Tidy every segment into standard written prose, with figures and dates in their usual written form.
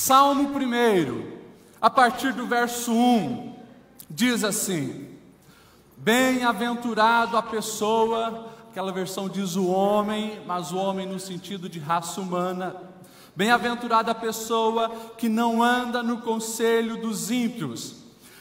Salmo 1, a partir do verso 1, diz assim: bem-aventurado a pessoa, aquela versão diz o homem, mas o homem no sentido de raça humana. Bem-aventurada a pessoa que não anda no conselho dos ímpios,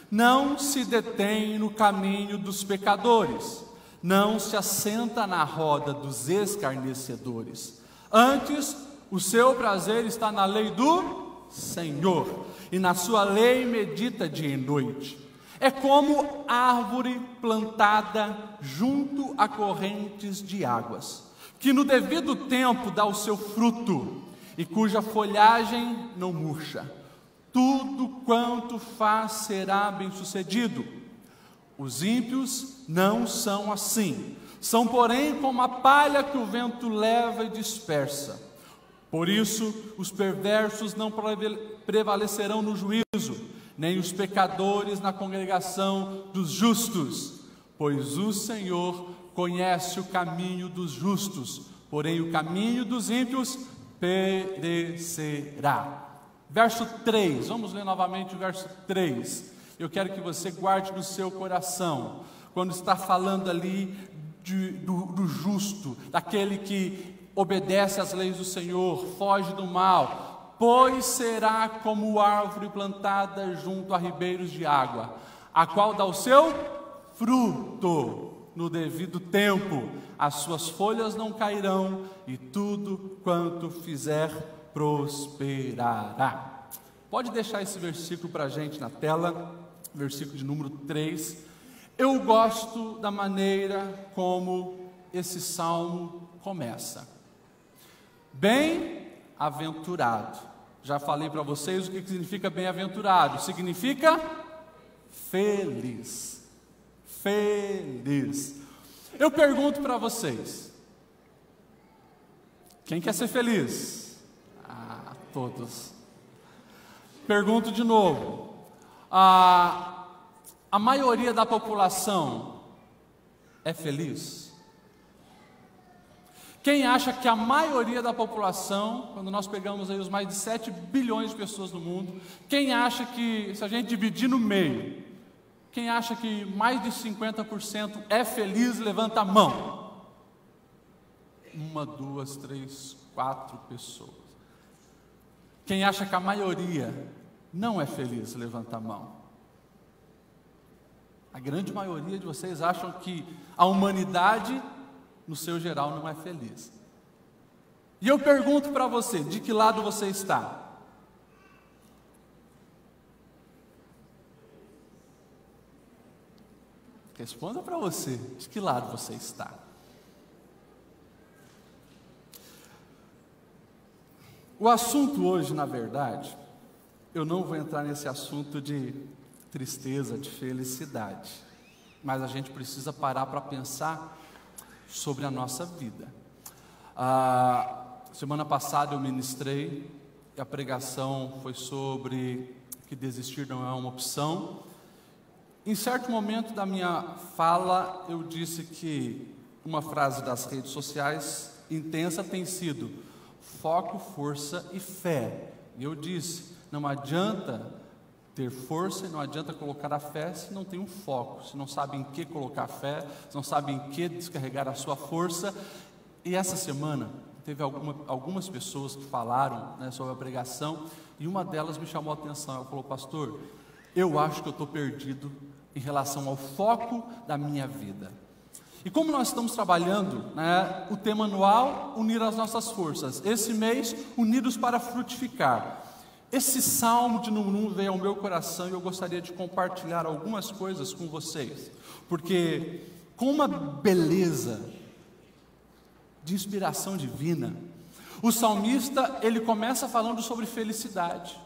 não se detém no caminho dos pecadores, não se assenta na roda dos escarnecedores. Antes, o seu prazer está na lei do Senhor, e na sua lei medita dia e noite. É como árvore plantada junto a correntes de águas, que no devido tempo dá o seu fruto, e cuja folhagem não murcha. Tudo quanto faz será bem-sucedido. Os ímpios não são assim, são porém como a palha que o vento leva e dispersa. Por isso, os perversos não prevalecerão no juízo, nem os pecadores na congregação dos justos, pois o Senhor conhece o caminho dos justos, porém o caminho dos ímpios perecerá. Verso 3, vamos ler novamente o verso 3. Eu quero que você guarde no seu coração, quando está falando ali do justo, daquele que obedece às leis do Senhor, foge do mal, pois será como árvore plantada junto a ribeiros de água, a qual dá o seu fruto no devido tempo, as suas folhas não cairão, e tudo quanto fizer prosperará. Pode deixar esse versículo para a gente na tela, versículo de número 3. Eu gosto da maneira como esse salmo começa. Bem-aventurado. Já falei para vocês o que significa bem-aventurado. Significa feliz. Feliz. Eu pergunto para vocês: quem quer ser feliz? Todos. Pergunto de novo: a maioria da população é feliz? Quem acha que a maioria da população, quando nós pegamos aí os mais de 7 bilhões de pessoas no mundo, quem acha que, se a gente dividir no meio, quem acha que mais de 50% é feliz, levanta a mão. 1, 2, 3, 4 pessoas. Quem acha que a maioria não é feliz, levanta a mão. A grande maioria de vocês acham que a humanidade, no seu geral, não é feliz. E eu pergunto para você, de que lado você está? Responda para você, de que lado você está? O assunto hoje, na verdade, eu não vou entrar nesse assunto de tristeza, de felicidade, mas a gente precisa parar para pensar sobre a nossa vida. Semana passada eu ministrei, e a pregação foi sobre que desistir não é uma opção. Em certo momento da minha fala, eu disse que uma frase das redes sociais intensa tem sido: foco, força e fé. E eu disse: não adianta ter força e não adianta colocar a fé se não tem um foco, se não sabe em que colocar a fé, se não sabe em que descarregar a sua força. E essa semana teve algumas pessoas que falaram, né, sobre a pregação, e uma delas me chamou a atenção. Ela falou: pastor, eu acho que eu estou perdido em relação ao foco da minha vida. E como nós estamos trabalhando, né, o tema anual, unir as nossas forças, esse mês, unidos para frutificar. Esse salmo de número 1 veio ao meu coração e eu gostaria de compartilhar algumas coisas com vocês, porque com uma beleza de inspiração divina, o salmista, ele começa falando sobre felicidade.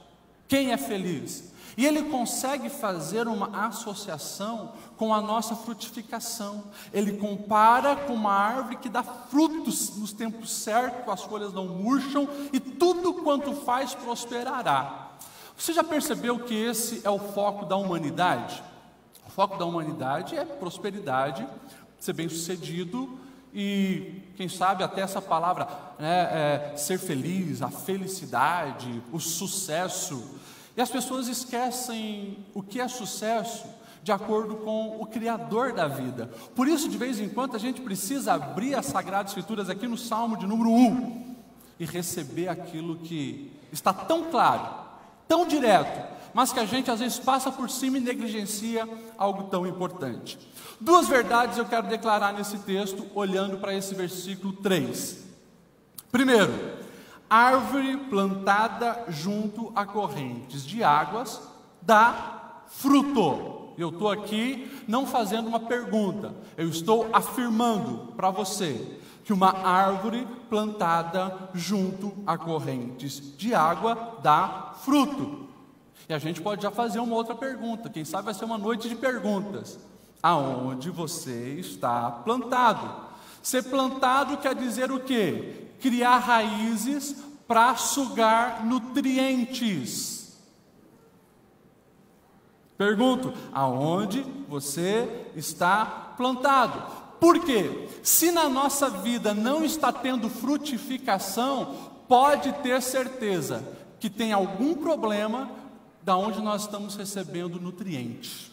Quem é feliz? E ele consegue fazer uma associação com a nossa frutificação. Ele compara com uma árvore que dá frutos nos tempos certos, as folhas não murcham, e tudo quanto faz prosperará. Você já percebeu que esse é o foco da humanidade? O foco da humanidade é prosperidade, ser bem-sucedido e quem sabe até essa palavra, né, ser feliz, a felicidade, o sucesso. E as pessoas esquecem o que é sucesso de acordo com o Criador da vida. Por isso, de vez em quando, a gente precisa abrir as Sagradas Escrituras aqui no Salmo de número 1 e receber aquilo que está tão claro, tão direto, mas que a gente às vezes passa por cima e negligencia algo tão importante. 2 verdades eu quero declarar nesse texto, olhando para esse versículo 3. Primeiro, árvore plantada junto a correntes de águas dá fruto. Eu estou aqui não fazendo uma pergunta, eu estou afirmando para você que uma árvore plantada junto a correntes de água dá fruto. E a gente pode já fazer uma outra pergunta, quem sabe vai ser uma noite de perguntas. Aonde você está plantado? Ser plantado quer dizer o quê? Criar raízes para sugar nutrientes. Pergunto, aonde você está plantado? Por quê? Se na nossa vida não está tendo frutificação, pode ter certeza que tem algum problema da onde nós estamos recebendo nutrientes.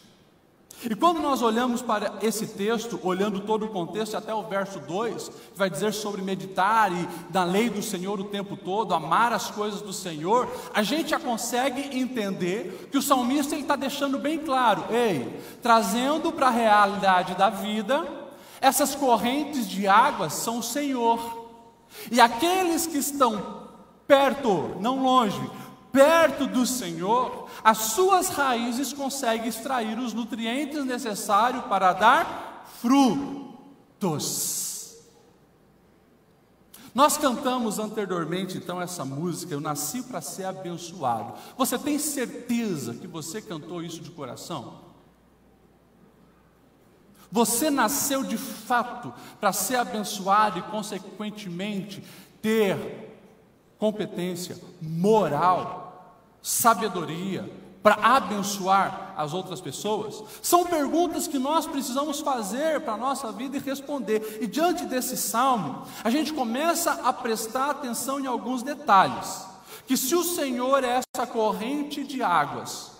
E quando nós olhamos para esse texto, olhando todo o contexto, até o verso 2, que vai dizer sobre meditar e da lei do Senhor o tempo todo, amar as coisas do Senhor, a gente já consegue entender que o salmista está deixando bem claro, trazendo para a realidade da vida, essas correntes de águas são o Senhor, e aqueles que estão perto, não longe, perto do Senhor, as suas raízes conseguem extrair os nutrientes necessários para dar frutos. Nós cantamos anteriormente então essa música, Eu Nasci para Ser Abençoado. Você tem certeza que você cantou isso de coração? Você nasceu de fato para ser abençoado e consequentemente ter competência, moral, sabedoria para abençoar as outras pessoas? São perguntas que nós precisamos fazer para a nossa vida e responder. E diante desse salmo, a gente começa a prestar atenção em alguns detalhes. Que se o Senhor é essa corrente de águas,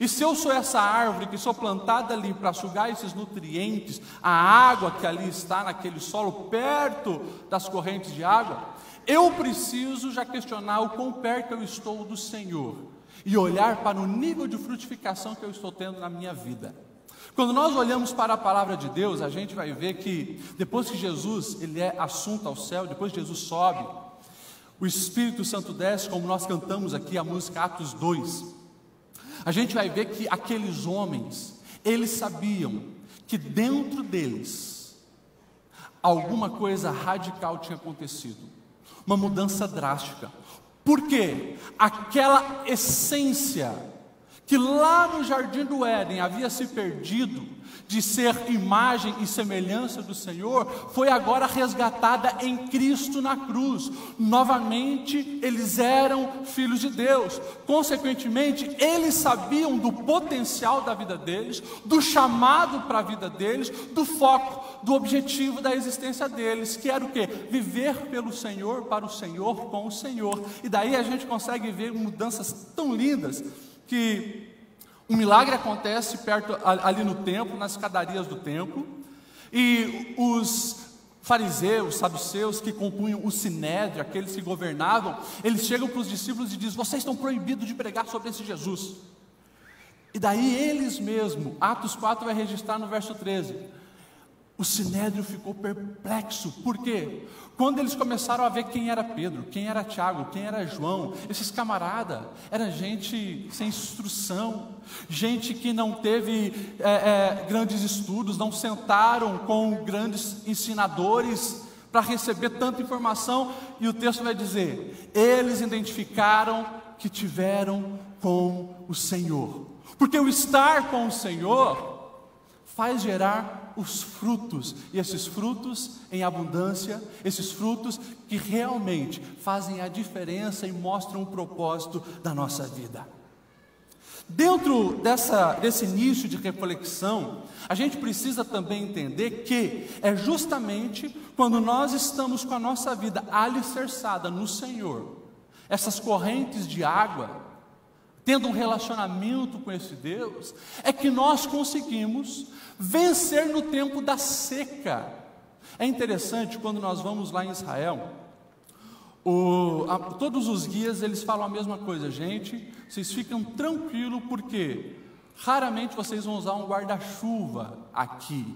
e se eu sou essa árvore que sou plantada ali para sugar esses nutrientes, a água que ali está naquele solo, perto das correntes de água, eu preciso já questionar o quão perto eu estou do Senhor e olhar para o nível de frutificação que eu estou tendo na minha vida. Quando nós olhamos para a palavra de Deus, a gente vai ver que depois que Jesus ele é assunto ao céu, depois que Jesus sobe, o Espírito Santo desce, como nós cantamos aqui a música Atos 2. A gente vai ver que aqueles homens, eles sabiam que dentro deles alguma coisa radical tinha acontecido. Uma mudança drástica. Por quê? Aquela essência que lá no Jardim do Éden havia se perdido, de ser imagem e semelhança do Senhor, foi agora resgatada em Cristo na cruz. Novamente eles eram filhos de Deus. Consequentemente, eles sabiam do potencial da vida deles, do chamado para a vida deles, do foco, do objetivo da existência deles, que era o quê? Viver pelo Senhor, para o Senhor, com o Senhor. E daí a gente consegue ver mudanças tão lindas, que um milagre acontece perto ali no templo, nas escadarias do templo, e os fariseus, saduceus que compunham o sinédrio, aqueles que governavam, eles chegam para os discípulos e dizem: vocês estão proibidos de pregar sobre esse Jesus. E daí eles mesmos, Atos 4 vai registrar no verso 13, o sinédrio ficou perplexo. Por quê? Quando eles começaram a ver quem era Pedro, quem era Tiago, quem era João, esses camaradas, era gente sem instrução, gente que não teve grandes estudos, não sentaram com grandes ensinadores para receber tanta informação, e o texto vai dizer, eles identificaram que tiveram com o Senhor, porque o estar com o Senhor faz gerar os frutos, e esses frutos em abundância, esses frutos que realmente fazem a diferença e mostram o propósito da nossa vida. Dentro desse início de reflexão, a gente precisa também entender que é justamente quando nós estamos com a nossa vida alicerçada no Senhor, essas correntes de água, tendo um relacionamento com esse Deus, é que nós conseguimos vencer no tempo da seca. É interessante quando nós vamos lá em Israel, todos os guias eles falam a mesma coisa: gente, vocês ficam tranquilos porque raramente vocês vão usar um guarda-chuva aqui.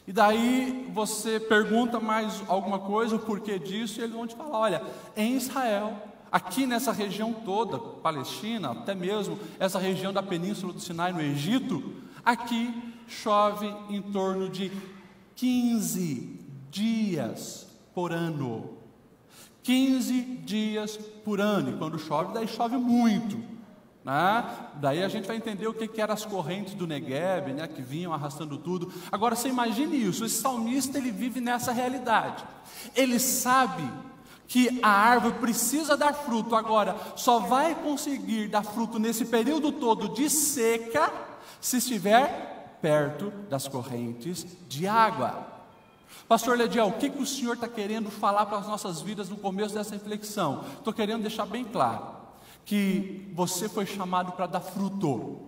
E daí você pergunta mais alguma coisa, o porquê disso, e eles vão te falar: olha, em Israel, aqui nessa região toda, Palestina, até mesmo essa região da Península do Sinai no Egito, aqui chove em torno de 15 dias por ano. 15 dias por ano, e quando chove, daí chove muito, né? Daí a gente vai entender o que eram as correntes do Negueb, né, que vinham arrastando tudo. Agora você imagine isso, esse salmista ele vive nessa realidade, ele sabe que a árvore precisa dar fruto, agora só vai conseguir dar fruto nesse período todo de seca, se estiver perto das correntes de água. Pastor Lediel, o que o senhor está querendo falar para as nossas vidas no começo dessa reflexão? Estou querendo deixar bem claro que você foi chamado para dar fruto,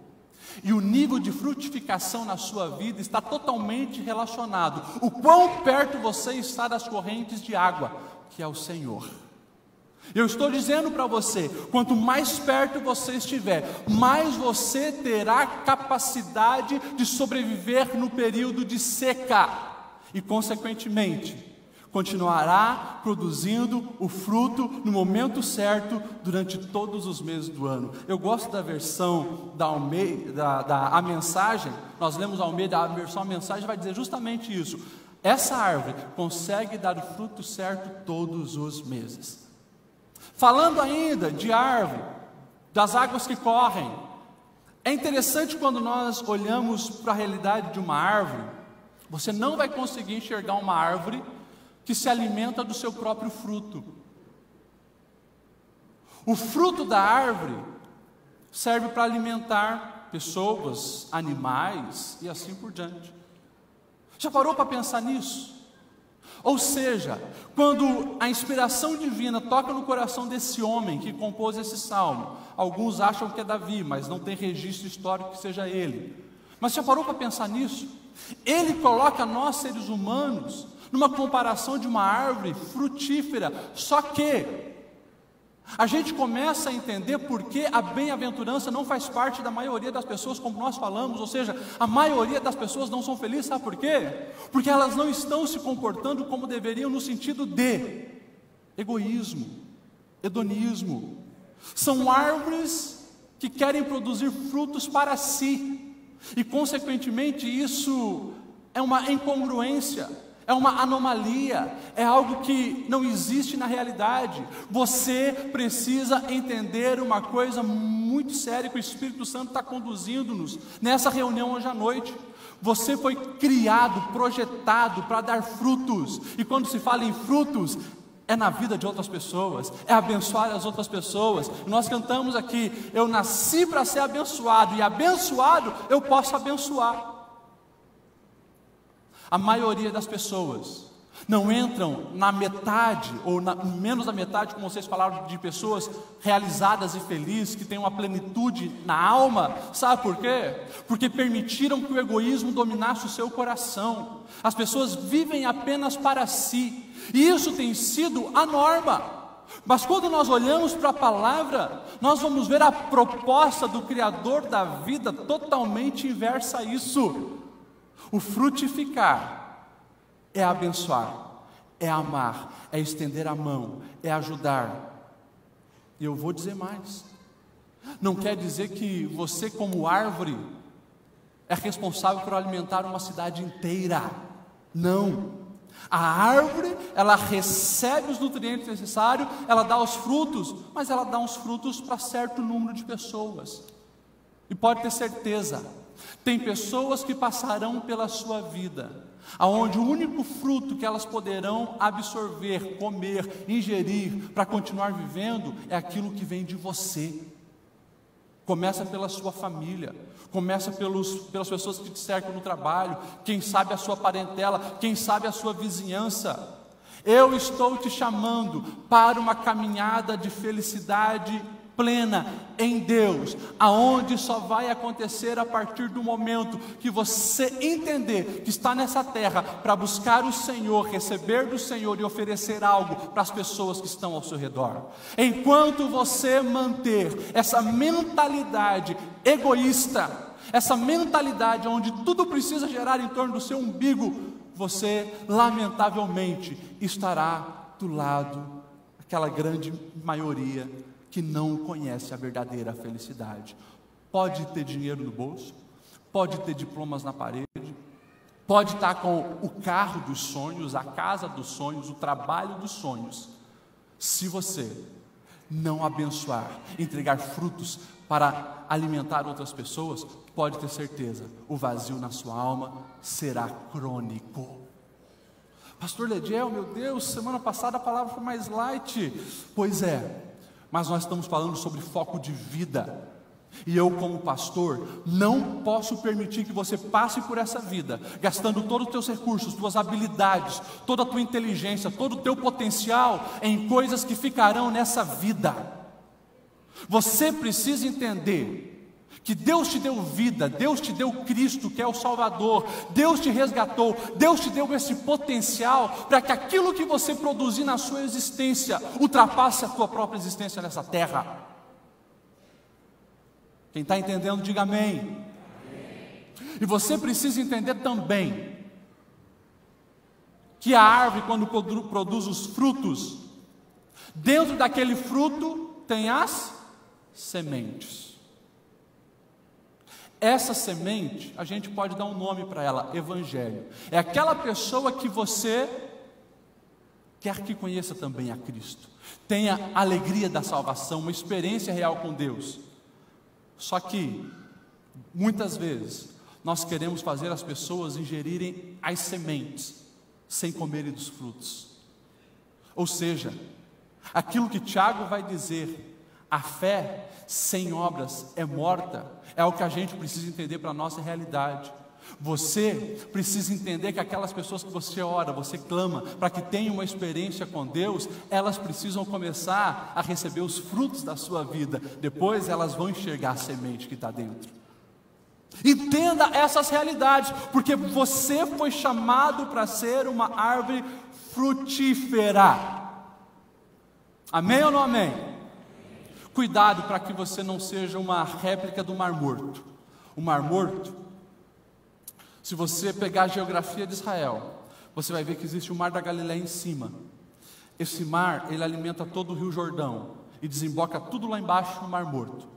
e o nível de frutificação na sua vida está totalmente relacionado o quão perto você está das correntes de água, que é o Senhor. Eu estou dizendo para você, quanto mais perto você estiver, mais você terá capacidade de sobreviver no período de seca, e consequentemente continuará produzindo o fruto no momento certo durante todos os meses do ano. Eu gosto da versão da Almeida, a mensagem. Nós lemos a Almeida, a versão a mensagem vai dizer justamente isso: essa árvore consegue dar o fruto certo todos os meses. Falando ainda de árvore, das águas que correm, é interessante quando nós olhamos para a realidade de uma árvore. Você não vai conseguir enxergar uma árvore que se alimenta do seu próprio fruto. O fruto da árvore serve para alimentar pessoas, animais e assim por diante. Já parou para pensar nisso? Ou seja, quando a inspiração divina toca no coração desse homem que compôs esse salmo, alguns acham que é Davi, mas não tem registro histórico que seja ele. Mas já parou para pensar nisso? Ele coloca nós, seres humanos, numa comparação de uma árvore frutífera, só que a gente começa a entender por que a bem-aventurança não faz parte da maioria das pessoas, como nós falamos, ou seja, a maioria das pessoas não são felizes, sabe por quê? Porque elas não estão se comportando como deveriam no sentido de egoísmo, hedonismo. São árvores que querem produzir frutos para si, e consequentemente isso é uma incongruência, é uma anomalia, é algo que não existe na realidade. Você precisa entender uma coisa muito séria que o Espírito Santo está conduzindo-nos nessa reunião hoje à noite. Você foi criado, projetado para dar frutos, e quando se fala em frutos, é na vida de outras pessoas, é abençoar as outras pessoas. Nós cantamos aqui: eu nasci para ser abençoado, e abençoado eu posso abençoar. A maioria das pessoas não entram na metade, ou menos da metade, como vocês falaram, de pessoas realizadas e felizes, que têm uma plenitude na alma. Sabe por quê? Porque permitiram que o egoísmo dominasse o seu coração. As pessoas vivem apenas para si, e isso tem sido a norma. Mas quando nós olhamos para a palavra, nós vamos ver a proposta do Criador da vida totalmente inversa a isso. O frutificar é abençoar, é amar, é estender a mão, é ajudar. E eu vou dizer mais: não quer dizer que você, como árvore, é responsável por alimentar uma cidade inteira. Não. A árvore, ela recebe os nutrientes necessários, ela dá os frutos, mas ela dá uns frutos para certo número de pessoas. E pode ter certeza, tem pessoas que passarão pela sua vida, aonde o único fruto que elas poderão absorver, comer, ingerir, para continuar vivendo, é aquilo que vem de você. Começa pela sua família, começa pelas pessoas que te cercam no trabalho, quem sabe a sua parentela, quem sabe a sua vizinhança. Eu estou te chamando para uma caminhada de felicidade plena em Deus, aonde só vai acontecer a partir do momento que você entender que está nessa terra para buscar o Senhor, receber do Senhor e oferecer algo para as pessoas que estão ao seu redor. Enquanto você manter essa mentalidade egoísta, essa mentalidade onde tudo precisa gerar em torno do seu umbigo, você lamentavelmente estará do lado daquela grande maioria que não conhece a verdadeira felicidade. Pode ter dinheiro no bolso, pode ter diplomas na parede, pode estar com o carro dos sonhos, a casa dos sonhos, o trabalho dos sonhos. Se você não abençoar, entregar frutos para alimentar outras pessoas, pode ter certeza, o vazio na sua alma será crônico. Pastor Lediel, meu Deus, semana passada a palavra foi mais light. Pois é, mas nós estamos falando sobre foco de vida. E eu, como pastor, não posso permitir que você passe por essa vida gastando todos os teus recursos, tuas habilidades, toda a tua inteligência, todo o teu potencial em coisas que ficarão nessa vida. Você precisa entender que Deus te deu vida, Deus te deu Cristo, que é o Salvador, Deus te resgatou, Deus te deu esse potencial para que aquilo que você produzir na sua existência ultrapasse a tua própria existência nessa terra. Quem está entendendo, diga amém. Amém. E você precisa entender também que a árvore, quando produz os frutos, dentro daquele fruto tem as sementes. Essa semente, a gente pode dar um nome para ela, evangelho. É aquela pessoa que você quer que conheça também a Cristo, tenha a alegria da salvação, uma experiência real com Deus. Só que, muitas vezes, nós queremos fazer as pessoas ingerirem as sementes, sem comerem dos frutos. Ou seja, aquilo que Tiago vai dizer, a fé sem obras é morta, é o que a gente precisa entender para a nossa realidade. Você precisa entender que aquelas pessoas que você ora, você clama, para que tenham uma experiência com Deus, elas precisam começar a receber os frutos da sua vida, depois elas vão enxergar a semente que está dentro. Entenda essas realidades, porque você foi chamado para ser uma árvore frutífera. Amém ou não amém? Cuidado para que você não seja uma réplica do Mar Morto. O Mar Morto, se você pegar a geografia de Israel, você vai ver que existe o Mar da Galileia em cima. Esse mar, ele alimenta todo o Rio Jordão e desemboca tudo lá embaixo no Mar Morto.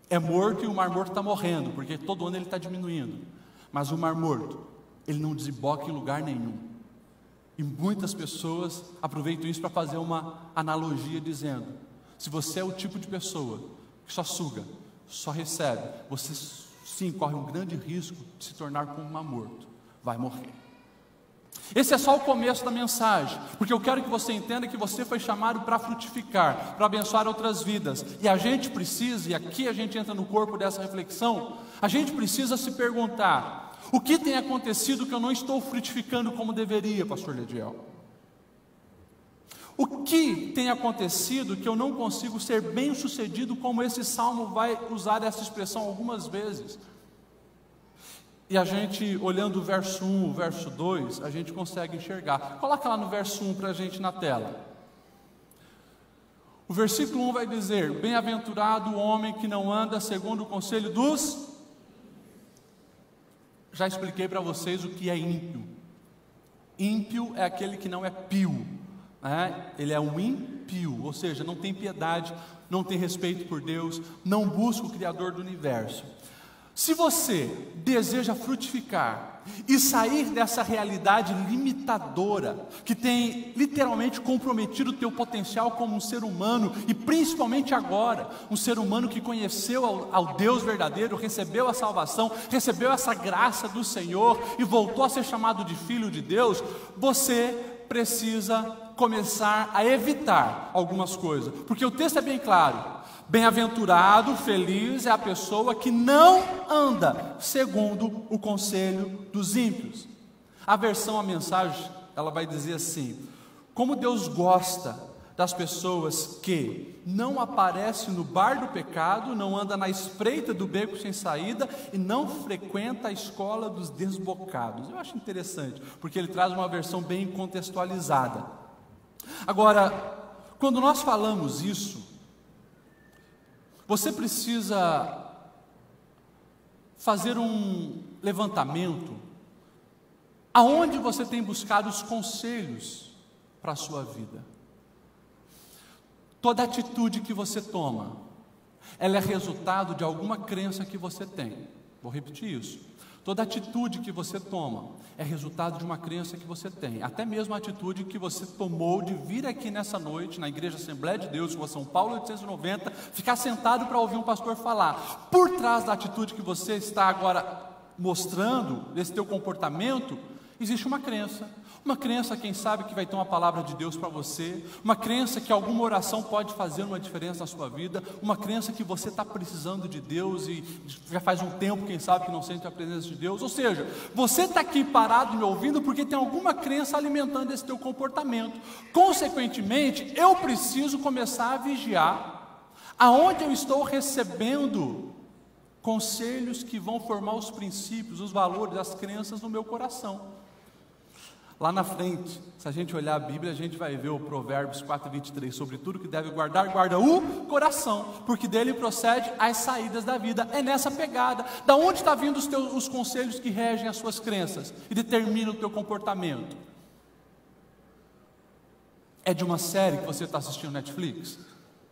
É morto e o Mar Morto está morrendo, porque todo ano ele está diminuindo. Mas o Mar Morto, ele não desemboca em lugar nenhum. E muitas pessoas aproveitam isso para fazer uma analogia dizendo: se você é o tipo de pessoa que só suga, só recebe, você sim corre um grande risco de se tornar como um Mar Morto, vai morrer. Esse é só o começo da mensagem, porque eu quero que você entenda que você foi chamado para frutificar, para abençoar outras vidas. E a gente precisa, e aqui a gente entra no corpo dessa reflexão, a gente precisa se perguntar: o que tem acontecido que eu não estou frutificando como deveria, pastor Lediel? O que tem acontecido que eu não consigo ser bem sucedido, como esse salmo vai usar essa expressão algumas vezes? E a gente, olhando o verso 1, o verso 2, a gente consegue enxergar. Coloca lá no verso 1 para a gente na tela. O versículo 1 vai dizer: bem-aventurado o homem que não anda segundo o conselho dos... Já expliquei para vocês o que é ímpio. Ímpio é aquele que não é pio. Ele é um ímpio, ou seja, não tem piedade, não tem respeito por Deus, não busca o Criador do universo. Se você deseja frutificar e sair dessa realidade limitadora, que tem literalmente comprometido o teu potencial como um ser humano, e principalmente agora, um ser humano que conheceu ao Deus verdadeiro, recebeu a salvação, recebeu essa graça do Senhor e voltou a ser chamado de filho de Deus, você precisa começar a evitar algumas coisas, porque o texto é bem claro: bem-aventurado, feliz é a pessoa que não anda segundo o conselho dos ímpios. A versão, a mensagem, ela vai dizer assim: como Deus gosta das pessoas que não aparecem no bar do pecado, não anda na espreita do beco sem saída e não frequenta a escola dos desbocados. Eu acho interessante, porque ele traz uma versão bem contextualizada. Agora, quando nós falamos isso, você precisa fazer um levantamento aonde você tem buscado os conselhos para a sua vida. Toda atitude que você toma, ela é resultado de alguma crença que você tem. Vou repetir isso. Toda atitude que você toma é resultado de uma crença que você tem. Até mesmo a atitude que você tomou de vir aqui nessa noite, na Igreja Assembleia de Deus, Rua São Paulo 890, ficar sentado para ouvir um pastor falar. Por trás da atitude que você está agora mostrando, desse teu comportamento, existe uma crença. Uma crença, quem sabe, que vai ter uma palavra de Deus para você, uma crença que alguma oração pode fazer uma diferença na sua vida, uma crença que você está precisando de Deus e já faz um tempo, quem sabe, que não sente a presença de Deus. Ou seja, você está aqui parado me ouvindo porque tem alguma crença alimentando esse teu comportamento. Consequentemente, eu preciso começar a vigiar aonde eu estou recebendo conselhos que vão formar os princípios, os valores, as crenças no meu coração. Lá na frente, se a gente olhar a Bíblia, a gente vai ver o Provérbios 4:23, sobre tudo que deve guardar, guarda o coração, porque dele procede as saídas da vida. É nessa pegada. Da onde está vindo os conselhos que regem as suas crenças e determinam o teu comportamento? É de uma série que você está assistindo no Netflix?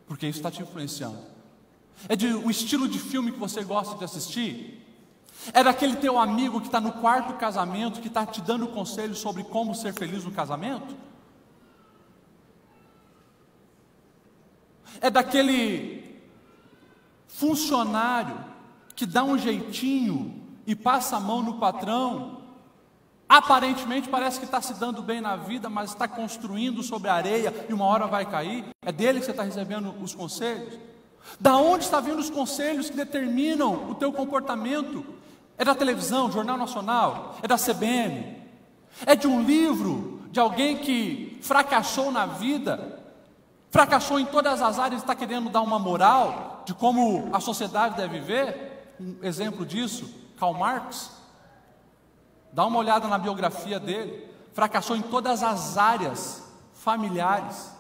Porque isso está te influenciando. É de um estilo de filme que você gosta de assistir? É daquele teu amigo que está no quarto casamento, que está te dando conselhos sobre como ser feliz no casamento? É daquele funcionário que dá um jeitinho e passa a mão no patrão, aparentemente parece que está se dando bem na vida, mas está construindo sobre a areia e uma hora vai cair? É dele que você está recebendo os conselhos? Da onde está vindo os conselhos que determinam o teu comportamento? É da televisão, Jornal Nacional? É da CBN? É de um livro de alguém que fracassou na vida, fracassou em todas as áreas e está querendo dar uma moral de como a sociedade deve viver? Um exemplo disso, Karl Marx. Dá uma olhada na biografia dele. Fracassou em todas as áreas familiares,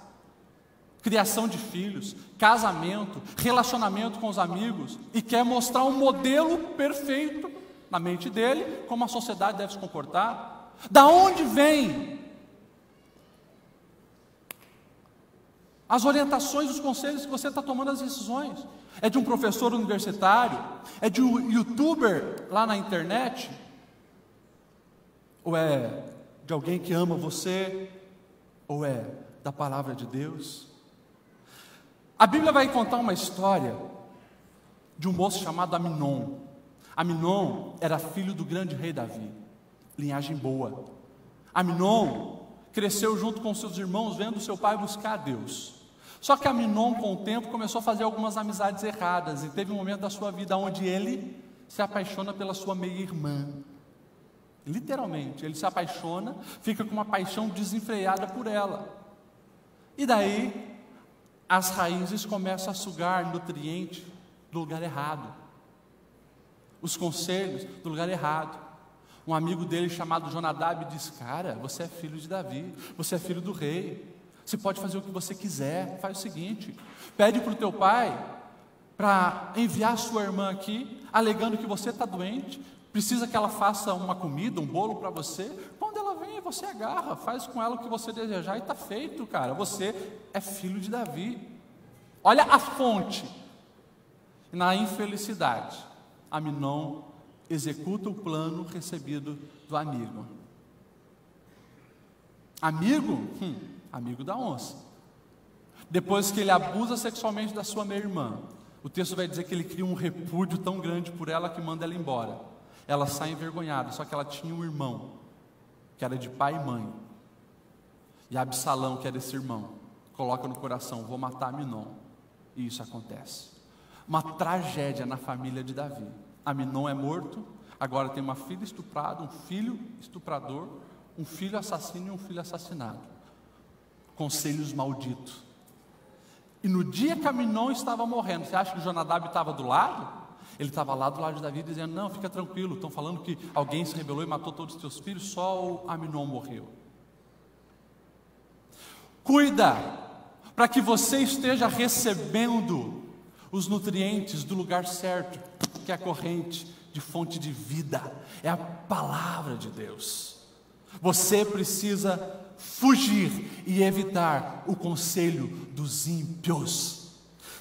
criação de filhos, casamento, relacionamento com os amigos, e quer mostrar um modelo perfeito na mente dele, como a sociedade deve se comportar. Da onde vem as orientações, os conselhos que você está tomando as decisões? É de um professor universitário? É de um youtuber lá na internet? Ou é de alguém que ama você? Ou é da palavra de Deus? A Bíblia vai contar uma história de um moço chamado Aminon. Aminon era filho do grande rei Davi, linhagem boa. Aminon cresceu junto com seus irmãos, vendo seu pai buscar a Deus. Só que Aminon, com o tempo, começou a fazer algumas amizades erradas, e teve um momento da sua vida onde ele se apaixona pela sua meia-irmã. Literalmente, ele se apaixona, fica com uma paixão desenfreada por ela. E daí, as raízes começam a sugar nutriente do lugar errado, os conselhos do lugar errado. Um amigo dele chamado Jonadab diz: cara, você é filho de Davi, você é filho do rei, você pode fazer o que você quiser. Faz o seguinte, pede para o teu pai para enviar sua irmã aqui, alegando que você está doente, precisa que ela faça uma comida, um bolo para você. Quando ela vem, você agarra, faz com ela o que você desejar e está feito, cara. Você é filho de Davi. Olha a fonte. Na infelicidade, Aminon executa o plano recebido do amigo. Amigo da onça. Depois que ele abusa sexualmente da sua meia-irmã, o texto vai dizer que ele cria um repúdio tão grande por ela que manda ela embora. Ela sai envergonhada, só que ela tinha um irmão, que era de pai e mãe. E Absalão, que era esse irmão, coloca no coração: vou matar Aminon. E isso acontece. Uma tragédia na família de Davi. Aminon é morto, agora tem uma filha estuprada, um filho estuprador, um filho assassino e um filho assassinado. Conselhos malditos. E no dia que Aminon estava morrendo, você acha que Jonadab estava do lado? Ele estava lá do lado de Davi dizendo: não, fica tranquilo, estão falando que alguém se rebelou e matou todos os teus filhos, só o Aminon morreu. Cuida, para que você esteja recebendo os nutrientes do lugar certo, que é a corrente de fonte de vida, é a palavra de Deus. Você precisa fugir e evitar o conselho dos ímpios.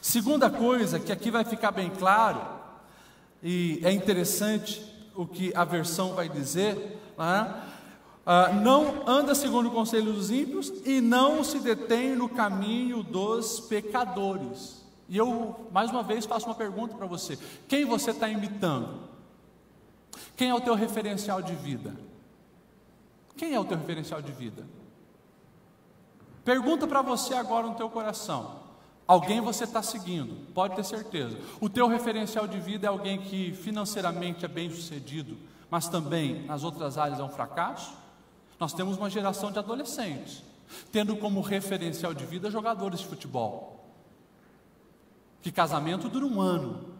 Segunda coisa, que aqui vai ficar bem claro, e é interessante o que a versão vai dizer, não anda segundo o conselho dos ímpios e não se detém no caminho dos pecadores. E eu, mais uma vez, faço uma pergunta para você: quem você está imitando? Quem é o teu referencial de vida? Quem é o teu referencial de vida? Pergunta para você agora no teu coração: alguém você está seguindo? Pode ter certeza. O teu referencial de vida é alguém que financeiramente é bem sucedido, mas também nas outras áreas é um fracasso? Nós temos uma geração de adolescentes tendo como referencial de vida jogadores de futebol, que casamento dura 1 ano,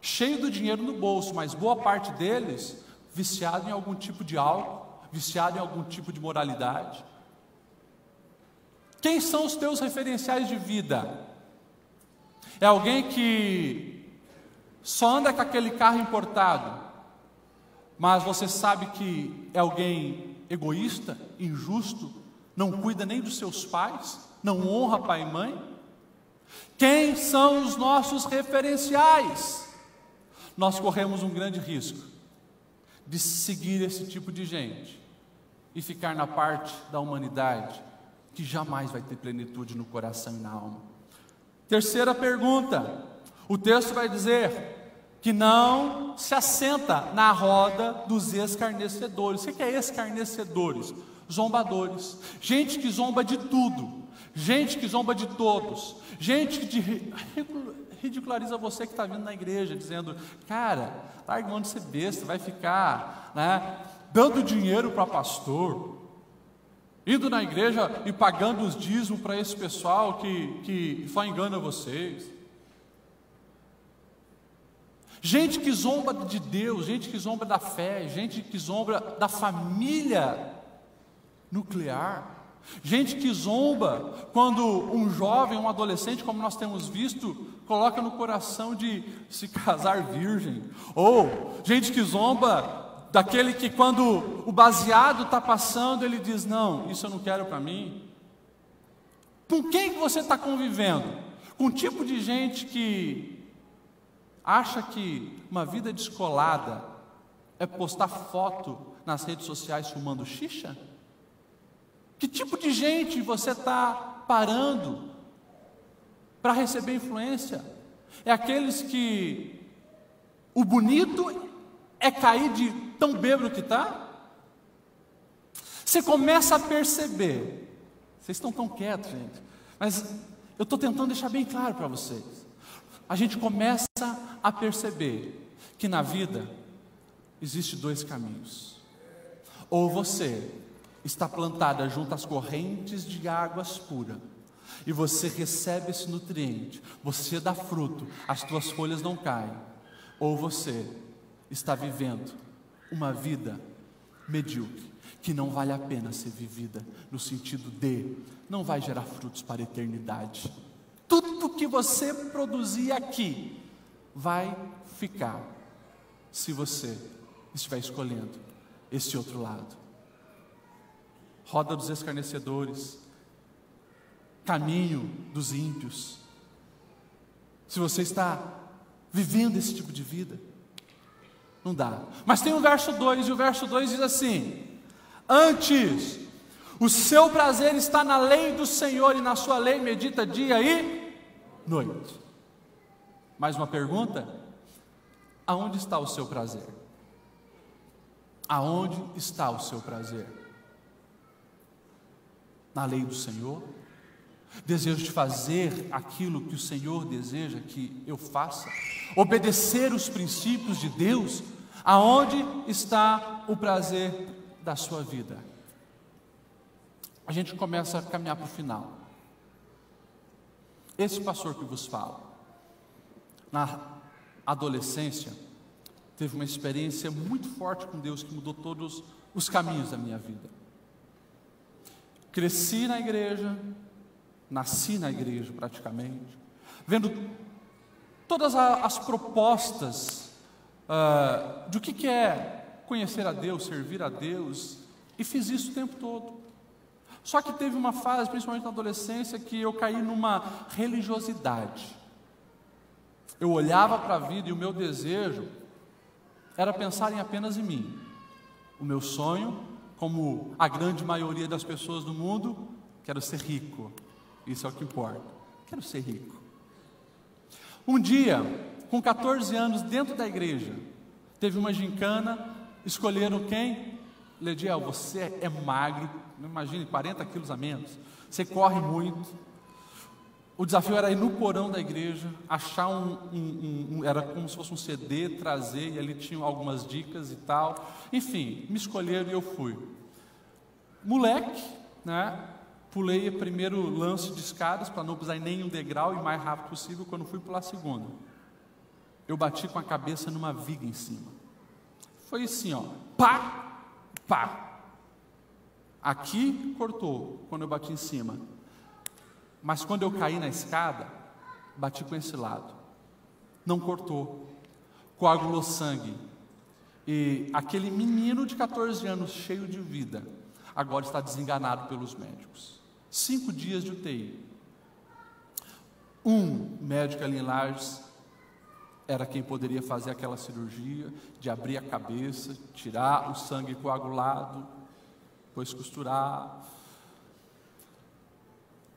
cheio do dinheiro no bolso, mas boa parte deles viciado em algum tipo de álcool, viciado em algum tipo de moralidade. Quem são os teus referenciais de vida? É alguém que só anda com aquele carro importado, mas você sabe que é alguém egoísta, injusto, não cuida nem dos seus pais, não honra pai e mãe? Quem são os nossos referenciais? Nós corremos um grande risco de seguir esse tipo de gente e ficar na parte da humanidade que jamais vai ter plenitude no coração e na alma. Terceira pergunta, o texto vai dizer que não se assenta na roda dos escarnecedores. O que é escarnecedores? Zombadores, gente que zomba de tudo, gente que zomba de todos, gente que ridiculariza você que está vindo na igreja, dizendo: cara, larga mão de ser besta, vai ficar dando dinheiro para pastor, indo na igreja e pagando os dízimos para esse pessoal que só engana vocês. Gente que zomba de Deus, gente que zomba da fé, gente que zomba da família nuclear, gente que zomba quando um jovem, um adolescente, como nós temos visto, coloca no coração de se casar virgem, ou gente que zomba daquele que quando o baseado está passando, ele diz: não, isso eu não quero para mim. Com quem que você está convivendo? Com um tipo de gente que acha que uma vida descolada é postar foto nas redes sociais fumando xixa? Que tipo de gente você está parando para receber influência? É aqueles que o bonito é cair de tão bêbado que está? Você começa a perceber. Vocês estão tão quietos, gente, mas eu estou tentando deixar bem claro para vocês. A gente começa a perceber que na vida existe 2 caminhos. Ou você está plantada junto às correntes de águas puras, e você recebe esse nutriente, você dá fruto, as tuas folhas não caem. Ou você está vivendo uma vida medíocre, que não vale a pena ser vivida, no sentido de não vai gerar frutos para a eternidade. Tudo que você produzir aqui vai ficar, se você estiver escolhendo esse outro lado. Roda dos escarnecedores, caminho dos ímpios. Se você está vivendo esse tipo de vida, não dá. Mas tem o verso 2, e o verso 2 diz assim: antes, o seu prazer está na lei do Senhor, e na sua lei medita dia e noite. Mais uma pergunta: aonde está o seu prazer? Aonde está o seu prazer? na lei do Senhor? Desejo de fazer aquilo que o Senhor deseja que eu faça? Obedecer os princípios de Deus? Aonde está o prazer da sua vida? A gente começa a caminhar para o final. Esse pastor que vos fala, na adolescência, teve uma experiência muito forte com Deus que mudou todos os caminhos da minha vida. Cresci na igreja, nasci na igreja praticamente, vendo todas as propostas do que é conhecer a Deus, servir a Deus, e fiz isso o tempo todo. Só que teve uma fase, principalmente na adolescência, que eu caí numa religiosidade. Eu olhava para a vida e o meu desejo era pensar em apenas em mim. O meu sonho, como a grande maioria das pessoas do mundo, quero ser rico. Isso é o que importa. Quero ser rico. Um dia, com 14 anos, dentro da igreja, teve uma gincana, escolheram quem? Lediel, você é magro, imagine, 40 quilos a menos, você corre muito. O desafio era ir no porão da igreja, achar era como se fosse um CD, trazer, e ali tinham algumas dicas e tal. Enfim, me escolheram e eu fui. Moleque, né? Pulei o primeiro lance de escadas para não pisar em nenhum degrau e o mais rápido possível. Quando fui pular a segunda, eu bati com a cabeça numa viga em cima. Foi assim, ó, pá, pá. Aqui cortou quando eu bati em cima, mas quando eu caí na escada, bati com esse lado. Não cortou, coagulou sangue. E aquele menino de 14 anos, cheio de vida, agora está desenganado pelos médicos. 5 dias de UTI. Um médico ali em Lages era quem poderia fazer aquela cirurgia de abrir a cabeça, tirar o sangue coagulado, depois costurar.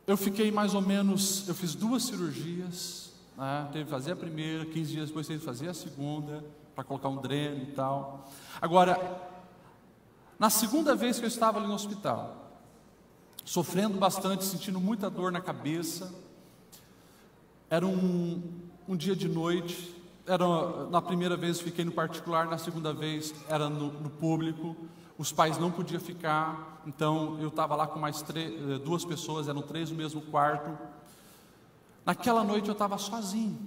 Eu fiquei mais ou menos, eu fiz 2 cirurgias, né? Teve que fazer a primeira, 15 dias depois teve que fazer a segunda, para colocar um dreno e tal. Agora, na segunda vez que eu estava ali no hospital, sofrendo bastante, sentindo muita dor na cabeça, era um dia de noite, na primeira vez fiquei no particular, na segunda vez era no público, os pais não podiam ficar, então eu estava lá com mais 2 pessoas, eram 3 no mesmo quarto. Naquela noite eu estava sozinho,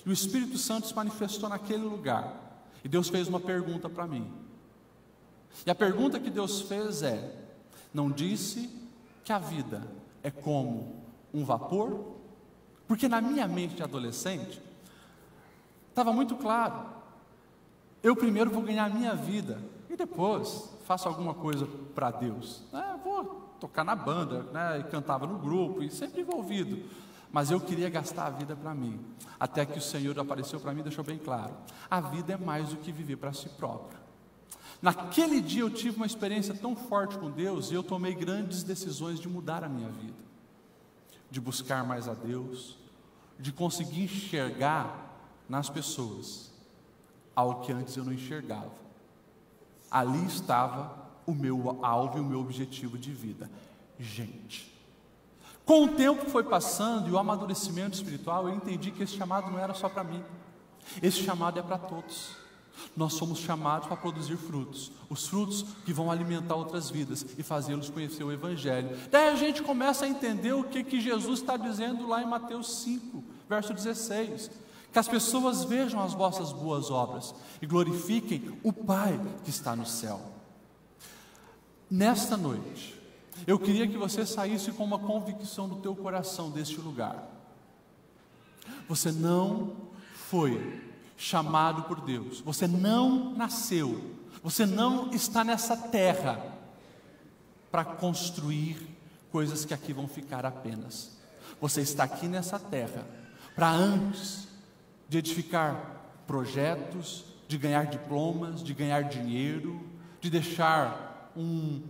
e o Espírito Santo se manifestou naquele lugar, e Deus fez uma pergunta para mim. E a pergunta que Deus fez é: não disse que a vida é como um vapor? Porque na minha mente de adolescente, estava muito claro, eu primeiro vou ganhar a minha vida, e depois faço alguma coisa para Deus. Vou tocar na banda, né, e cantava no grupo, e sempre envolvido, mas eu queria gastar a vida para mim, até que o Senhor apareceu para mim e deixou bem claro, a vida é mais do que viver para si próprio. Naquele dia eu tive uma experiência tão forte com Deus, e eu tomei grandes decisões de mudar a minha vida, de buscar mais a Deus, de conseguir enxergar nas pessoas algo que antes eu não enxergava. Ali estava o meu alvo e o meu objetivo de vida. Gente, com o tempo foi passando e o amadurecimento espiritual, eu entendi que esse chamado não era só para mim, esse chamado é para todos. Nós somos chamados para produzir frutos, os frutos que vão alimentar outras vidas e fazê-los conhecer o Evangelho. Daí a gente começa a entender o que Jesus está dizendo lá em Mateus 5, verso 16, que as pessoas vejam as vossas boas obras e glorifiquem o Pai que está no céu. Nesta noite, eu queria que você saísse com uma convicção no teu coração deste lugar. Você não foi chamado por Deus, você não nasceu, você não está nessa terra para construir coisas que aqui vão ficar apenas. Você está aqui nessa terra para, antes de edificar projetos, de ganhar diplomas, de ganhar dinheiro, de deixar um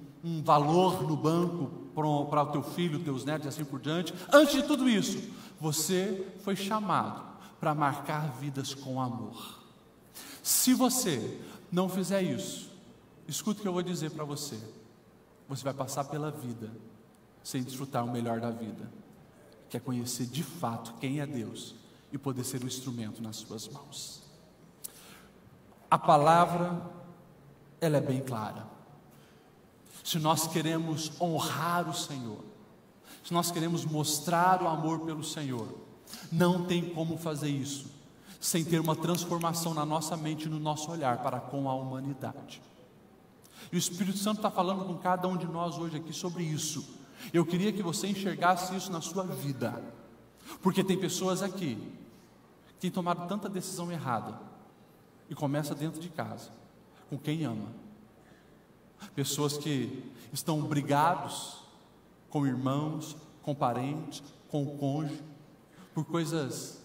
valor no banco para o teu filho, teus netos e assim por diante, antes de tudo isso, você foi chamado para marcar vidas com amor. Se você não fizer isso, escuta o que eu vou dizer para você. Você vai passar pela vida sem desfrutar o melhor da vida, que é conhecer de fato quem é Deus e poder ser um instrumento nas suas mãos. A palavra, ela é bem clara. Se nós queremos honrar o Senhor, se nós queremos mostrar o amor pelo Senhor, não tem como fazer isso sem ter uma transformação na nossa mente e no nosso olhar para com a humanidade. E o Espírito Santo está falando com cada um de nós hoje aqui sobre isso. Eu queria que você enxergasse isso na sua vida, porque tem pessoas aqui que têm tomado tanta decisão errada, e começa dentro de casa, com quem ama. Pessoas que estão brigados com irmãos, com parentes, com o cônjuge, por coisas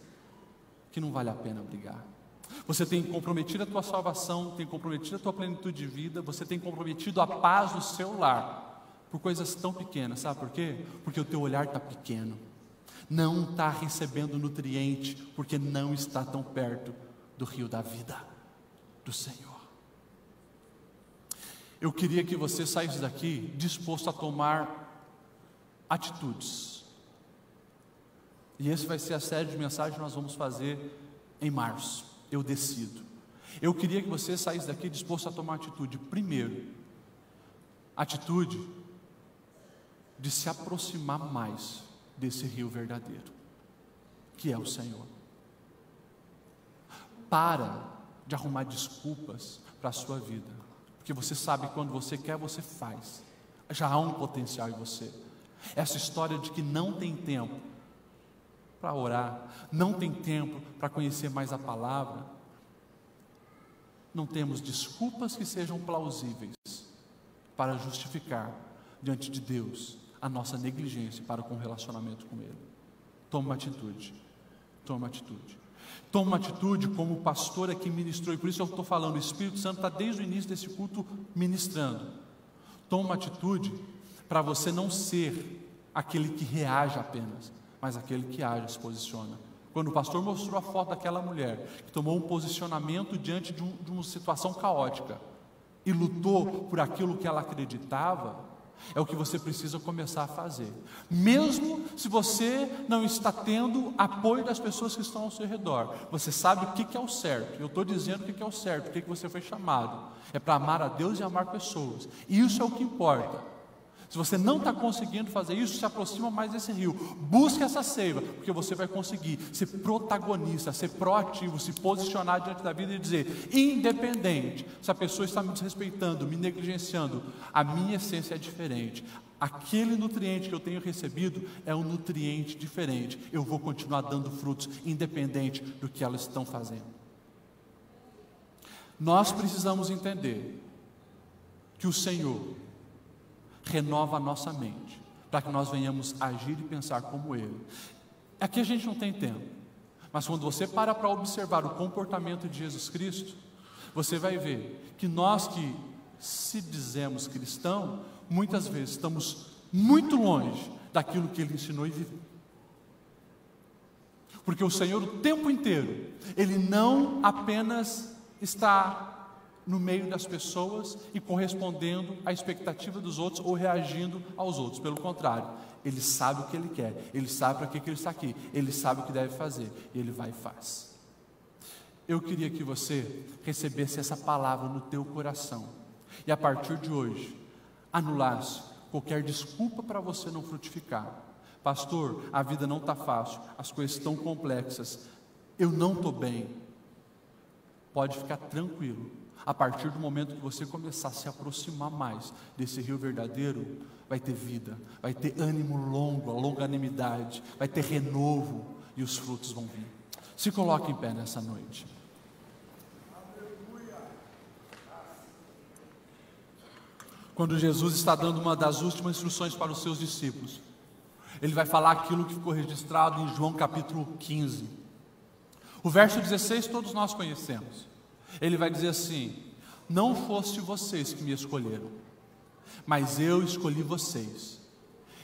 que não vale a pena brigar. Você tem comprometido a tua salvação, tem comprometido a tua plenitude de vida, você tem comprometido a paz no seu lar, por coisas tão pequenas, sabe por quê? Porque o teu olhar está pequeno, não está recebendo nutriente, porque não está tão perto do rio da vida, do Senhor. Eu queria que você saísse daqui disposto a tomar atitudes. E esse vai ser a série de mensagens que nós vamos fazer em março. Eu decido. Eu queria que você saísse daqui disposto a tomar atitude. Primeiro, atitude de se aproximar mais desse rio verdadeiro, que é o Senhor. Para de arrumar desculpas para a sua vida, porque você sabe que quando você quer, você faz. Já há um potencial em você. Essa história de que não tem tempo para orar, não tem tempo para conhecer mais a palavra, não temos desculpas que sejam plausíveis para justificar diante de Deus a nossa negligência para com o relacionamento com Ele. Toma uma atitude, toma uma atitude. Toma uma atitude como o pastor aqui ministrou, e por isso eu estou falando, o Espírito Santo está desde o início desse culto ministrando. Toma uma atitude para você não ser aquele que reage apenas, mas aquele que age, se posiciona. Quando o pastor mostrou a foto daquela mulher que tomou um posicionamento diante de uma situação caótica e lutou por aquilo que ela acreditava, é o que você precisa começar a fazer. Mesmo se você não está tendo apoio das pessoas que estão ao seu redor, você sabe o que é o certo. Eu estou dizendo o que é o certo, o que você foi chamado. É para amar a Deus e amar pessoas. E isso é o que importa. Se você não está conseguindo fazer isso, se aproxima mais desse rio. Busque essa seiva, porque você vai conseguir ser protagonista, ser proativo, se posicionar diante da vida e dizer, independente se a pessoa está me desrespeitando, me negligenciando, a minha essência é diferente. Aquele nutriente que eu tenho recebido é um nutriente diferente. Eu vou continuar dando frutos, independente do que elas estão fazendo. Nós precisamos entender que o Senhor renova a nossa mente, para que nós venhamos agir e pensar como Ele. Aqui a gente não tem tempo, mas quando você para observar o comportamento de Jesus Cristo, você vai ver que nós que se dizemos cristãos, muitas vezes estamos muito longe daquilo que Ele ensinou e viveu. Porque o Senhor o tempo inteiro, Ele não apenas está no meio das pessoas e correspondendo à expectativa dos outros ou reagindo aos outros. Pelo contrário, Ele sabe o que Ele quer, Ele sabe para que Ele está aqui, Ele sabe o que deve fazer, e Ele vai e faz. Eu queria que você recebesse essa palavra no teu coração e a partir de hoje anulasse qualquer desculpa para você não frutificar. Pastor, a vida não está fácil, as coisas estão complexas, eu não estou bem. Pode ficar tranquilo. A partir do momento que você começar a se aproximar mais desse rio verdadeiro, vai ter vida, vai ter ânimo longo, a longanimidade, vai ter renovo e os frutos vão vir. Se coloque em pé nessa noite. Quando Jesus está dando uma das últimas instruções para os seus discípulos, Ele vai falar aquilo que ficou registrado em João capítulo 15. O verso 16 todos nós conhecemos. Ele vai dizer assim: não foste vocês que me escolheram, mas eu escolhi vocês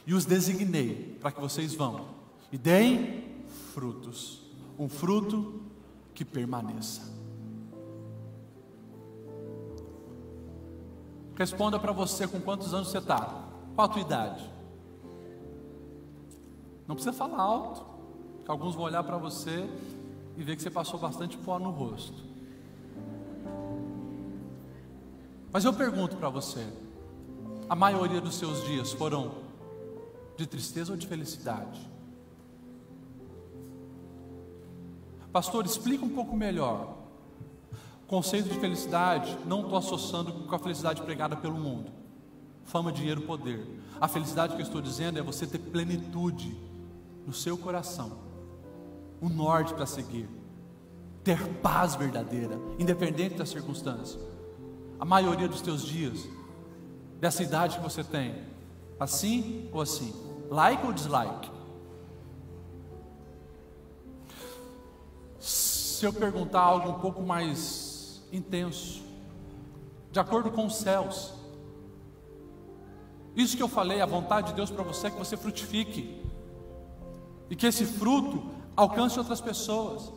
e os designei para que vocês vão e deem frutos, um fruto que permaneça. Responda para você com quantos anos você está, qual a tua idade? Não precisa falar alto, que alguns vão olhar para você e ver que você passou bastante pó no rosto. Mas eu pergunto para você, a maioria dos seus dias foram de tristeza ou de felicidade? Pastor, explica um pouco melhor. O conceito de felicidade, não estou associando com a felicidade pregada pelo mundo. Fama, dinheiro, poder. A felicidade que eu estou dizendo é você ter plenitude no seu coração, o norte para seguir, ter paz verdadeira, independente da circunstância. A maioria dos teus dias, dessa idade que você tem, assim ou assim, like ou dislike? Se eu perguntar algo um pouco mais intenso, de acordo com os céus, isso que eu falei, a vontade de Deus para você é que você frutifique, e que esse fruto alcance outras pessoas.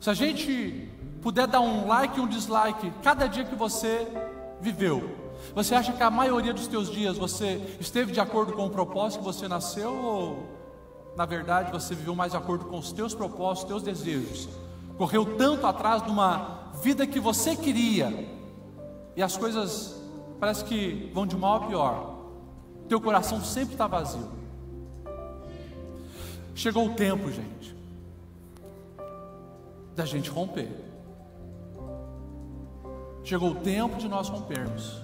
Se a gente puder dar um like e um dislike cada dia que você viveu, você acha que a maioria dos teus dias você esteve de acordo com o propósito que você nasceu, ou na verdade você viveu mais de acordo com os teus propósitos, teus desejos, correu tanto atrás de uma vida que você queria, e as coisas parece que vão de mal a pior, teu coração sempre está vazio. Chegou o tempo, gente, da gente romper. Chegou o tempo de nós rompermos.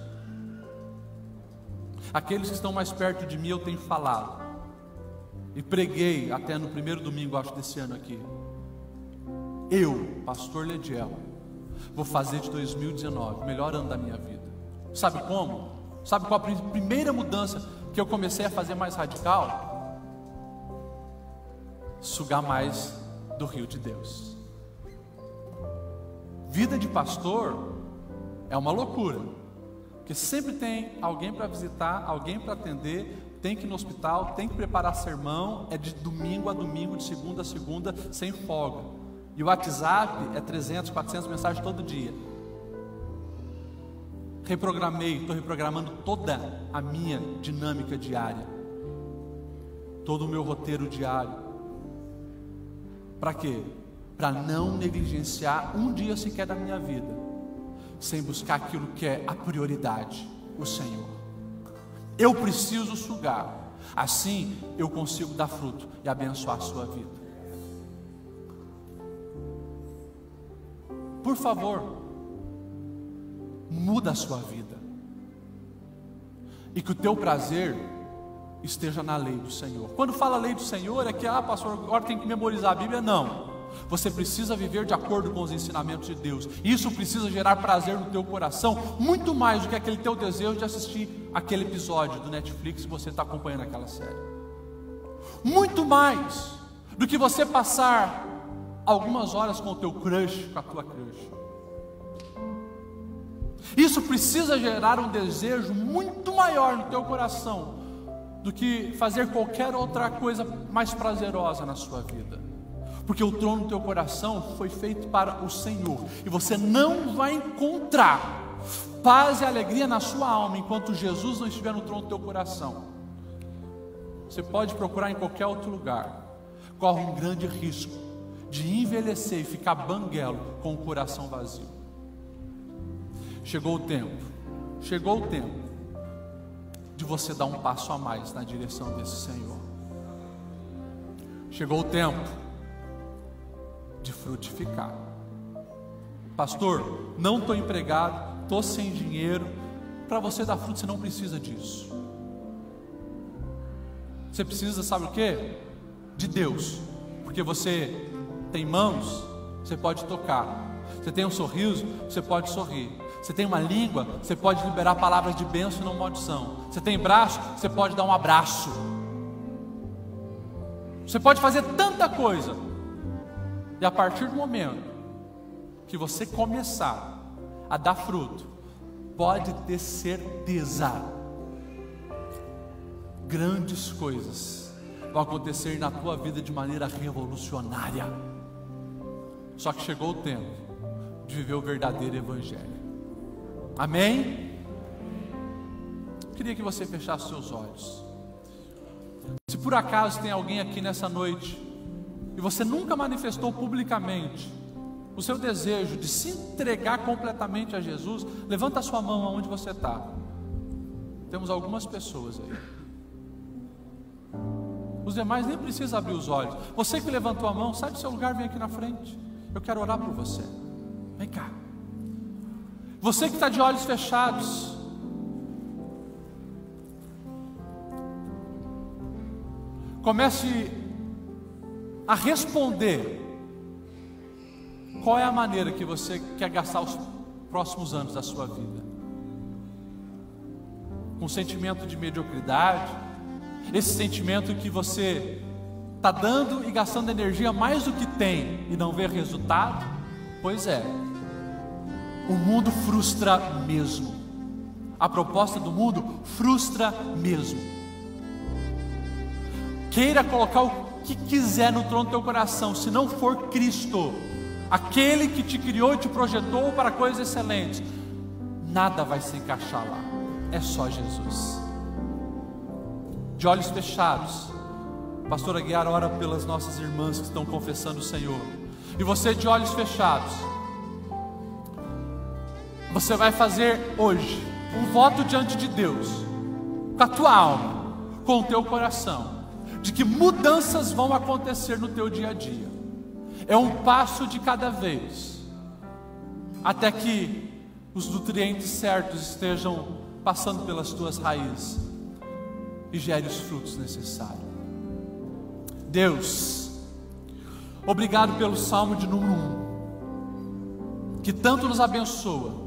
Aqueles que estão mais perto de mim, eu tenho falado, e preguei até no primeiro domingo, acho, desse ano aqui. Eu, pastor Lediel, vou fazer de 2019 o melhor ano da minha vida. Sabe como? Sabe qual a primeira mudança que eu comecei a fazer mais radical? Sugar mais do rio de Deus. Vida de pastor é uma loucura, porque sempre tem alguém para visitar, alguém para atender, tem que ir no hospital, tem que preparar sermão, é de domingo a domingo, de segunda a segunda, sem folga. E o WhatsApp é 300, 400 mensagens todo dia. Estou reprogramando toda a minha dinâmica diária, todo o meu roteiro diário. Para quê? Para não negligenciar um dia sequer da minha vida, sem buscar aquilo que é a prioridade, o Senhor. Eu preciso sugar, assim eu consigo dar fruto e abençoar a sua vida. Por favor, muda a sua vida, e que o teu prazer esteja na lei do Senhor. Quando fala lei do Senhor, é que, pastor, agora tem que memorizar a Bíblia. Não, você precisa viver de acordo com os ensinamentos de Deus. Isso precisa gerar prazer no teu coração, muito mais do que aquele teu desejo de assistir aquele episódio do Netflix que você está acompanhando aquela série. Muito mais do que você passar algumas horas com o teu crush, com a tua crush. Isso precisa gerar um desejo muito maior no teu coração do que fazer qualquer outra coisa mais prazerosa na sua vida, porque o trono do teu coração foi feito para o Senhor, e você não vai encontrar paz e alegria na sua alma enquanto Jesus não estiver no trono do teu coração. Você pode procurar em qualquer outro lugar, corre um grande risco de envelhecer e ficar banguelo com o coração vazio. Chegou o tempo de você dar um passo a mais na direção desse Senhor. Chegou o tempo de frutificar. Pastor, não estou empregado, estou sem dinheiro. Para você dar fruto, você não precisa disso. Você precisa, sabe o que? De Deus. Porque você tem mãos, você pode tocar. Você tem um sorriso, você pode sorrir. Você tem uma língua, você pode liberar palavras de bênção e não maldição. Você tem braço, você pode dar um abraço. Você pode fazer tanta coisa. E a partir do momento que você começar a dar fruto, pode ter certeza, grandes coisas vão acontecer na tua vida de maneira revolucionária. Só que chegou o tempo de viver o verdadeiro evangelho. Amém? Queria que você fechasse seus olhos. Se por acaso tem alguém aqui nessa noite e você nunca manifestou publicamente o seu desejo de se entregar completamente a Jesus, levanta a sua mão aonde você está. Temos algumas pessoas aí. Os demais nem precisam abrir os olhos. Você que levantou a mão, sai do seu lugar, vem aqui na frente. Eu quero orar por você. Vem cá. Você que está de olhos fechados, comece a responder. Qual é a maneira que você quer gastar os próximos anos da sua vida? Com sentimento de mediocridade, esse sentimento que você está dando e gastando energia mais do que tem e não vê resultado? Pois é, o mundo frustra mesmo. A proposta do mundo frustra mesmo. Queira colocar o que quiser no trono do teu coração, se não for Cristo, aquele que te criou e te projetou para coisas excelentes, nada vai se encaixar lá. É só Jesus. De olhos fechados, pastor Aguiar ora pelas nossas irmãs que estão confessando o Senhor. E você de olhos fechados, você vai fazer hoje um voto diante de Deus, com a tua alma, com o teu coração, de que mudanças vão acontecer no teu dia a dia. É um passo de cada vez, até que os nutrientes certos estejam passando pelas tuas raízes e gere os frutos necessários. Deus, obrigado pelo Salmo de número 1, que tanto nos abençoa.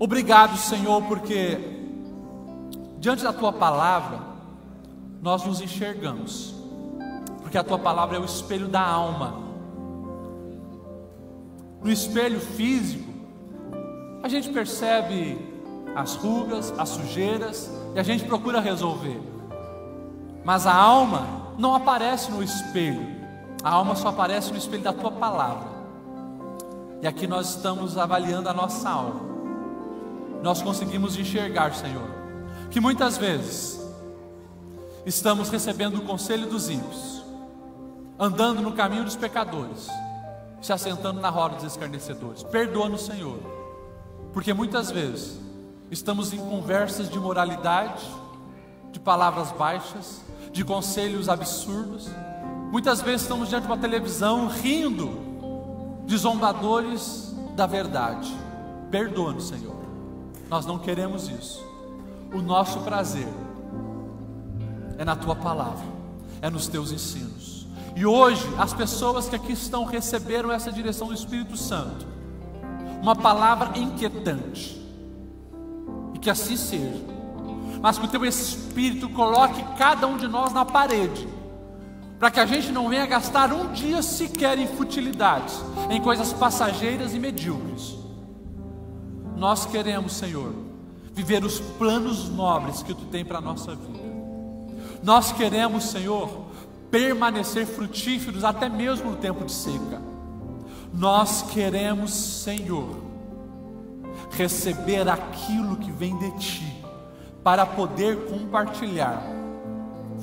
Obrigado, Senhor, porque diante da tua palavra nós nos enxergamos, porque a tua palavra é o espelho da alma. No espelho físico a gente percebe as rugas, as sujeiras, e a gente procura resolver, mas a alma não aparece no espelho. A alma só aparece no espelho da tua palavra. E aqui nós estamos avaliando a nossa alma. Nós conseguimos enxergar, Senhor, que muitas vezes estamos recebendo o conselho dos ímpios, andando no caminho dos pecadores, se assentando na roda dos escarnecedores. Perdoa-nos, Senhor, porque muitas vezes estamos em conversas de moralidade, de palavras baixas, de conselhos absurdos. Muitas vezes estamos diante de uma televisão rindo de zombadores da verdade. Perdoa-nos, Senhor. Nós não queremos isso. O nosso prazer é na tua palavra, é nos teus ensinos. E hoje as pessoas que aqui estão receberam essa direção do Espírito Santo, uma palavra inquietante, e que assim seja, mas que o teu Espírito coloque cada um de nós na parede, para que a gente não venha gastar um dia sequer em futilidades, em coisas passageiras e medíocres. Nós queremos, Senhor, viver os planos nobres que tu tem para a nossa vida. Nós queremos, Senhor, permanecer frutíferos até mesmo no tempo de seca. Nós queremos, Senhor, receber aquilo que vem de ti, para poder compartilhar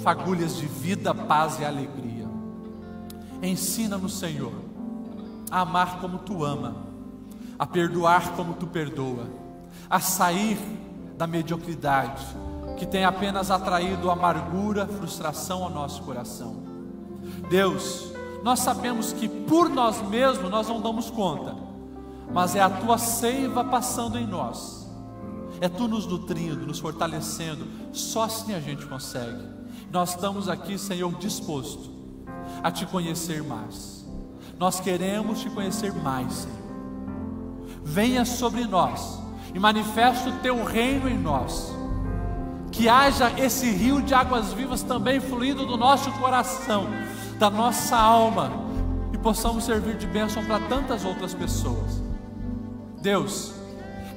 fagulhas de vida, paz e alegria. Ensina-nos, Senhor, a amar como tu ama, a perdoar como tu perdoa, a sair da mediocridade que tem apenas atraído amargura, frustração ao nosso coração. Deus, nós sabemos que por nós mesmos nós não damos conta, mas é a tua seiva passando em nós, é tu nos nutrindo, nos fortalecendo. Só assim a gente consegue. Nós estamos aqui, Senhor, disposto a te conhecer mais. Nós queremos te conhecer mais, Senhor. Venha sobre nós e manifesta o teu reino em nós. Que haja esse rio de águas vivas também fluindo do nosso coração, da nossa alma, e possamos servir de bênção para tantas outras pessoas. Deus,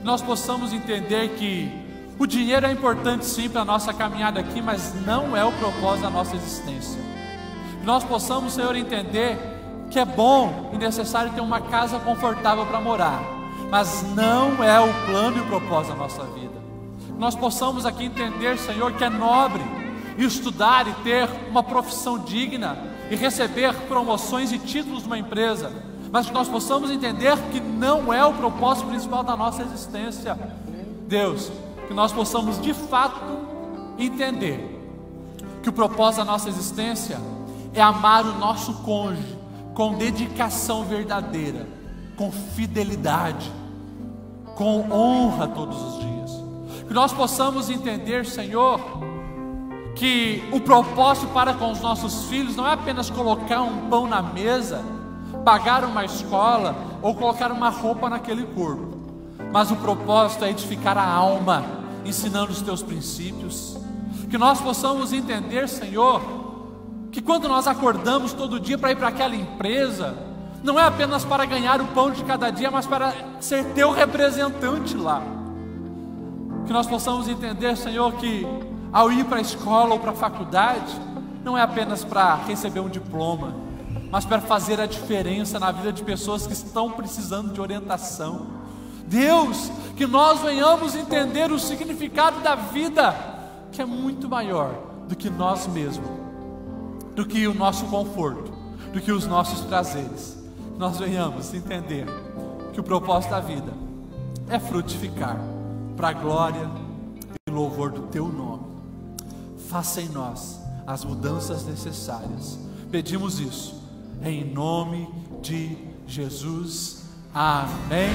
nós possamos entender que o dinheiro é importante sim para a nossa caminhada aqui, mas não é o propósito da nossa existência. Que nós possamos, Senhor, entender que é bom e necessário ter uma casa confortável para morar, mas não é o plano e o propósito da nossa vida. Nós possamos aqui entender, Senhor, que é nobre estudar e ter uma profissão digna e receber promoções e títulos numa empresa, mas que nós possamos entender que não é o propósito principal da nossa existência. Deus, que nós possamos de fato entender que o propósito da nossa existência é amar o nosso cônjuge com dedicação verdadeira, com fidelidade, com honra todos os dias. Que nós possamos entender, Senhor, que o propósito para com os nossos filhos não é apenas colocar um pão na mesa, pagar uma escola ou colocar uma roupa naquele corpo, mas o propósito é edificar a alma, ensinando os teus princípios. Que nós possamos entender, Senhor, que quando nós acordamos todo dia para ir para aquela empresa, não é apenas para ganhar o pão de cada dia, mas para ser teu representante lá. Que nós possamos entender, Senhor, que ao ir para a escola ou para a faculdade, não é apenas para receber um diploma, mas para fazer a diferença na vida de pessoas que estão precisando de orientação. Deus, que nós venhamos entender o significado da vida, que é muito maior do que nós mesmos, do que o nosso conforto, do que os nossos prazeres. Nós venhamos entender que o propósito da vida é frutificar para a glória e louvor do teu nome. Faça em nós as mudanças necessárias. Pedimos isso em nome de Jesus. Amém.